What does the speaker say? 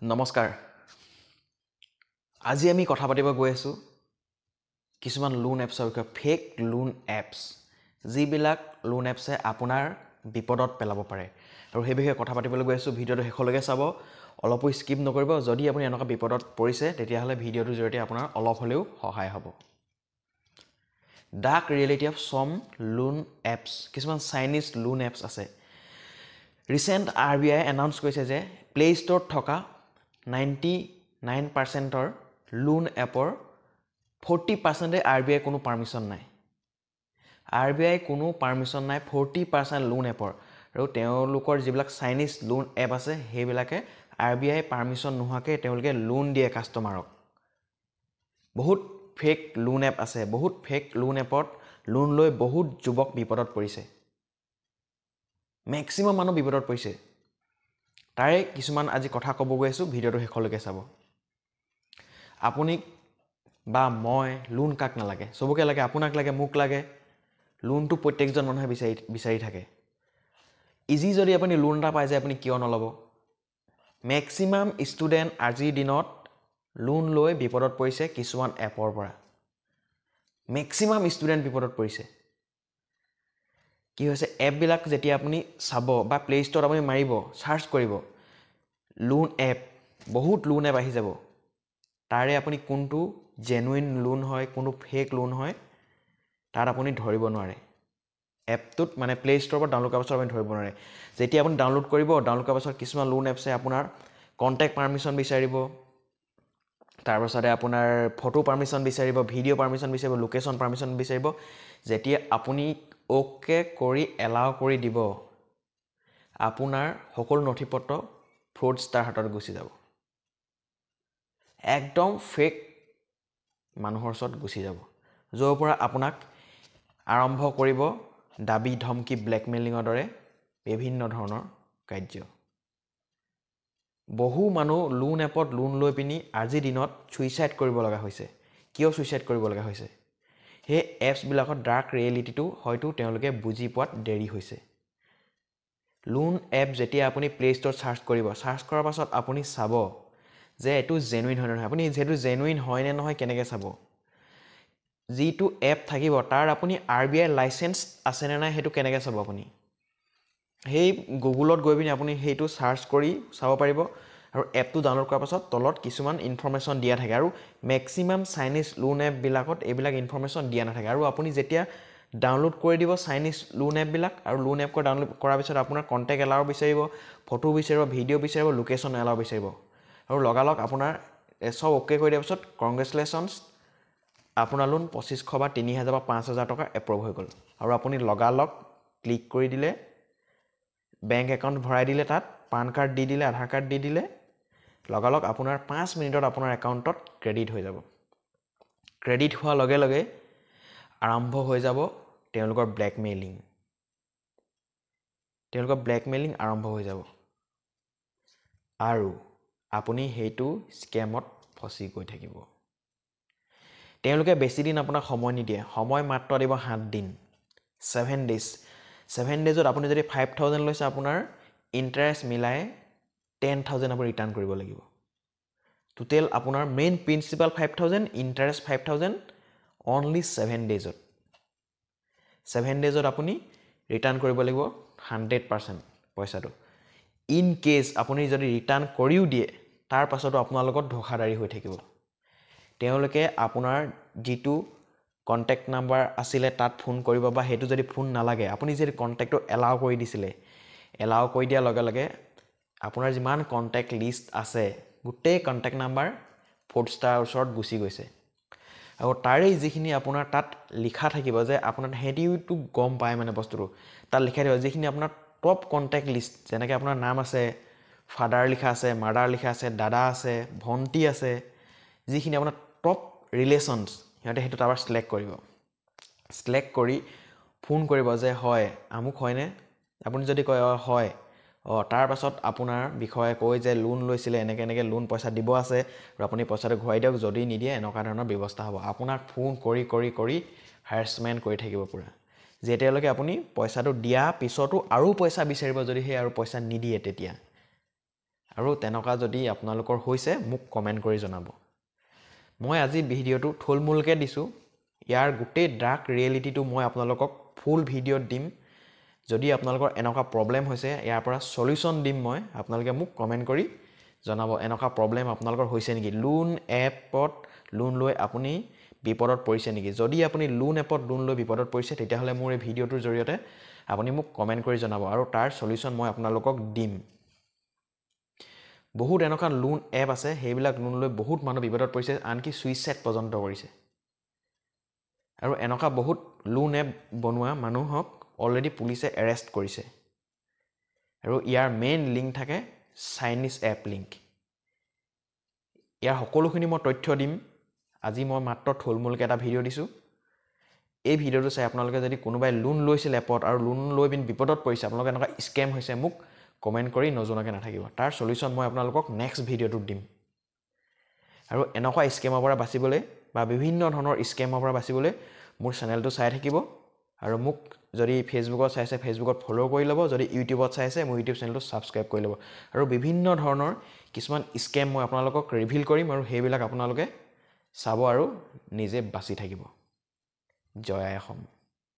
নমস্কাৰ আজি আমি কথা পাতিব গৈ আছো কিছুমান লোন এপছৰ বিষয়ে ফেক লোন এপছ যিবিলাক লোন এপছে আপোনাৰ বিপদত পেলাব পাৰে আৰু সেই বিষয়ে কথা পাতিবলৈ গৈ আছো ভিডিঅটো শেষলৈকে চাব অলপো স্কিপ নকৰিব যদি আপুনি এনেকুৱা বিপদত পৰিছে তেতিয়াহলে ভিডিঅটোৰ জৰিয়তে আপোনাৰ অলপ হলেও সহায় হ'ব ডাৰ্ক ৰিয়েলিটি অফ সম লোন এপছ কিছুমান চাইনিজ লোন এপছ আছে ৰিসেন্ট আৰবিআই এনাউন্স কৰিছে যে প্লে ষ্টৰত থকা 99% লোন এপৰ 40% আৰবিআই কোনো পাৰমিশন নাই আৰবিআই কোনো পাৰমিশন নাই 40% লোন এপৰ আৰু তেওঁলোকৰ যিবিলাক চাইনিজ লোন এপ আছে সেইবিলাকে আৰবিআই পাৰমিশন নোহোৱাকে তেওঁলোকে লোন দিয়ে কাস্টমাৰক বহুত ফেক লোন এপ আছে বহুত ফেক লোন এপত লোন লৈ বহুত যুৱক বিপদত পৰিছে ম্যাক্সিমাম মানুহ বিপদত পৰিছে তাৰে কিছুমান আজি কথা ক'ব গৈ আছো ভিডিঅটো শেষলৈকে চাব আপুনি বা মই লোন কাক নালাগে সবকে লাগে আপোনাক লাগে মোক লাগে লোনটো প্ৰত্যেকজন মানুহে বিচাৰি থাকে ইজি যদি আপুনি লোন এটা পাই যায় আপুনি কিয় নলব ম্যাক্সিমাম ষ্টুডেন্ট আজিৰ দিনত লোন লৈ বিপদত পৰিছে কিছুমান এপৰ পৰা ম্যাক্সিমাম ষ্টুডেন্ট বিপদত পৰিছে কি হৈছে এপ বিলাক যেতিয়া আপুনি চাব বা প্লে ষ্টৰত আপুনি মাৰিব সাৰ্চ কৰিব লোন এপ বহুত লোন এপ আহি যাব তাৰে আপুনি কোনটো জেনুইন লোন হয় কোনটো ফেক লোন হয় তাত আপুনি ধৰিব নোৱাৰে এপটোত মানে প্লে ষ্টৰৰ পৰা ডাউনলোড কৰাৰ পাছত আপুনি ধৰিব নোৱাৰে যেতিয়া আপুনি ডাউনলোড কৰিব ডাউনলোড কৰাৰ পাছত কিছুমান লোন এপছে আপোনাৰ কন্টেক্ট পাৰমিশন বিচাৰিব তাৰ পাছতে আপোনাৰ ফটো পাৰমিশন বিচাৰিব ভিডিও পাৰমিশন বিচাৰিব লোকেশন পাৰমিশন বিচাৰিব যেতিয়া আপুনি ওকে কৰি এলাও কৰি দিব আপোনাৰ সকলো নথিপত্ৰ ফ্ৰডষ্টাৰ হাতত গুচি যাব একদম ফেক মানুহৰ ওচৰত গুচি যাব যৰ পৰা আপোনাক আৰম্ভ কৰিব দাবী ধমকি ব্লেকমেইলিংৰ দৰে বিভিন্ন ধৰণৰ কাৰ্য বহু মানুহ লোন এপত লোন লৈ পিনি আজি দিনত সুইসাইড কৰিব লগা হৈছে কিয় সুইসাইড কৰিব লগা হৈছে হে এপছ বিলাকৰ ডাৰ্ক ৰিয়েলিটিটো হয়তো তেওঁলোকে বুজি পোৱাত দেৰি হৈছে লোন এপ যেতিয়া আপুনি প্লে ষ্টৰত সাৰ্চ কৰিব সাৰ্চ কৰাৰ পাছত আপুনি চাব যে এটো জেনুইন হয় নহয় আপুনি যেটো জেনুইন হয় নে নহয় কেনেকৈ চাব যিটো এপ থাকিব তাৰ আপুনি আৰবিআই লাইসেন্স আছে নে নাই হেতু কেনেকৈ চাব আপুনি হেই গুগলত গৈ পিনি আপুনি হেইটো সাৰ্চ কৰি চাব পাৰিব আৰু এপটো ডাউনলোড কৰাৰ পাছত তলত কিছুমান ইনফৰমেশন দিয়া থাকে আৰু ম্যাক্সিমাম চাইনিজ লোন এপ বিলাকত এইবিলাক ইনফৰমেশন দিয়া নাথাকে আৰু আপুনি যেতিয়া ডাউনলোড কৰি দিব চাইনিজ লোন এপ বিলাক আৰু লোন এপ ক ডাউনলোড কৰাৰ পিছত আপোনাৰ কন্টেক্ট এলাও বিচাৰিব ফটো বিচাৰিব ভিডিও বিচাৰিব লোকেশন এলাও বিচাৰিব আৰু লগালক আপোনাৰ সব ওকে কৰি দিয়াৰ পিছত কংগ্ৰেচুলেশনস আপোনাৰ লোন 2500 বা 3000 বা 5000 টকা এপ্ৰুভ হৈ গল আৰু আপুনি লগালক ক্লিক কৰি দিলে বেংক একাউণ্ট ভৰাই দিলে তাত পান কাৰ্ড দি দিলে আধাৰ কাৰ্ড দি দিলে লগালক আপোনাৰ 5 মিনিটত আপোনাৰ একাউণ্টত ক্ৰেডিট হৈ যাব ক্ৰেডিট হোৱাৰ লগে লগে আৰম্ভ হৈ যাব তেওঁলোকৰ ব্লেকমেইলিং আৰম্ভ হৈ যাব আৰু আপুনি হেইটো স্কেমত ফসি গৈ থাকিব তেওঁলোকে বেছি দিন আপোনাক সময় নিদিয়ে সময় মাত্ৰ দিব 7 দিন 7 ডেজ 7 ডেজত আপুনি যদি 5000 লৈছে আপোনাৰ ইন্টাৰেষ্ট মিলাই 10000 আপুনি ৰিটাৰ্ণ কৰিব লাগিব টোটেল আপোনাৰ মেইন প্ৰিন্সিপাল 5000 ইন্টাৰেষ্ট 5000 only 7 ডেজত 7 ডেজত আপুনি ৰিটাৰ্ণ কৰিব লাগিব 100% পইচাটো ইন কেস আপুনি যদি ৰিটাৰ্ণ কৰিও দিয়ে তাৰ পাছতো আপোনাৰ লগত ধোখাদাৰী হৈ থাকিব তেওঁলোকে আপোনাৰ যিটো কন্টেক্ট নাম্বাৰ আছিলে তাত ফোন কৰিব বা হেতু যদি ফোন নালাগে আপুনি যদি কন্টেক্টটো এলাও কৰি দিছিলে এলাও কৰি দিয়া লগে লগে আপোনাৰ যিমান কন্টেক্ট লিষ্ট আছে গোটেই কন্টেক্ট নাম্বাৰ ফ্ৰডষ্টাৰ ওচৰত গুচি গৈছে আৰু তাৰে যিখিনি আপোনাৰ তাত লিখা থাকিব যে আপোনাৰ হেডিটো গম পায় মানে বস্তুটো তাত লিখা থাকিব যিখিনি আপোনাৰ টপ কন্টেক্ট লিষ্ট যেনেকৈ আপোনাৰ নাম আছে ফাদাৰ লিখা আছে মাদাৰ লিখা আছে দাদা আছে ভন্টি আছে যিখিনি আপোনাৰ টপ ৰিলেশনস সিহঁতে হেতু তাৰ সিলেক্ট কৰিব সিলেক্ট কৰি ফোন কৰিব যে হয় আমুক হয়নে আপুনি যদি কয় হয় তাৰ পাছত আপোনাৰ বিষয়ে কৈ যে লোন লৈছিলে এনেকে লোন পইচা দিব আছে আৰু আপুনি পইচাটো ঘূৰাই দিয়ক যদি নিদিয়ে এনেকা ধৰণৰ ব্যৱস্থা হ'ব আপোনাক ফোন কৰি হাৰাসমেন্ট কৰি থাকিব পুৰা যেতিয়ালৈকে আপুনি পইচাটো দিয়া পিছতো আৰু পইচা বিচাৰিব যদি হে আৰু পইচা নিদিয়ে তেতিয়া আৰু তেনেকুৱা যদি আপোনালোকৰ হৈছে মোক কমেণ্ট কৰি জনাব মই আজি ভিডিঅ'টো থুলমূলকৈ দিছোঁ ইয়াৰ গোটেই ডাৰ্ক ৰিয়েলিটিটো মই আপোনালোকক ফুল ভিডিঅ'ত দিম যদি আপোনালোকৰ এনেকুৱা প্ৰব্লেম হৈছে ইয়াৰ পৰা সলিউশন দিম মই আপোনালোকে মোক কমেণ্ট কৰি জনাব এনেকুৱা প্ৰব্লেম আপোনালোকৰ হৈছে নেকি লোন এপত লোন লৈ আপুনি বিপদত পৰিছে নেকি যদি আপুনি লোন এপত লোন লৈ বিপদত পৰিছে তেতিয়াহ'লে মোৰ এই ভিডিঅ'টোৰ জৰিয়তে আপুনি মোক কমেণ্ট কৰি জনাব আৰু তাৰ সলিউশন মই আপোনালোকক দিম বহুত এনেকুৱা লোন এপ আছে সেইবিলাক লোন লৈ বহুত মানুহ বিপদত পৰিছে আনকি সুইচাইড পৰ্যন্ত কৰিছে আৰু এনেকুৱা বহুত লোন এপ বনোৱা মানুহক অলৰেডি পুলিচে এৰেষ্ট কৰিছে আৰু ইয়াৰ মেইন লিংক থাকে চাইনিজ এপ লিংক ইয়াৰ সকলোখিনি মই তথ্য দিম আজি মই মাত্ৰ থুলমূলকৈ এটা ভিডিঅ' দিছোঁ এই ভিডিঅ'টো চাই আপোনালোকে যদি কোনোবাই লোন লৈছিল এপত আৰু লোন লৈ পিনি বিপদত পৰিছে আপোনালোকে এনেকুৱা স্কেম হৈছে মোক কমেণ্ট কৰি নজনাকৈ নাথাকিব তাৰ সলিউশন মই আপোনালোকক নেক্সট ভিডিঅ'টোত দিম আৰু এনেকুৱা স্কেমৰ পৰা বাচিবলৈ বা বিভিন্ন ধৰণৰ স্কেমৰ পৰা বাচিবলৈ মোৰ চেনেলটো চাই থাকিব আৰু মোক যদি ফেচবুকত চাইছে ফেচবুকত ফ'ল' কৰি ল'ব যদি ইউটিউবত চাইছে মোৰ ইউটিউব চেনেলটো ছাবস্ক্ৰাইব কৰি ল'ব আৰু বিভিন্ন ধৰণৰ কিছুমান স্কেম মই আপোনালোকক ৰিভিল কৰিম আৰু সেইবিলাক আপোনালোকে চাব আৰু নিজে বাচি থাকিব জয় আই অসম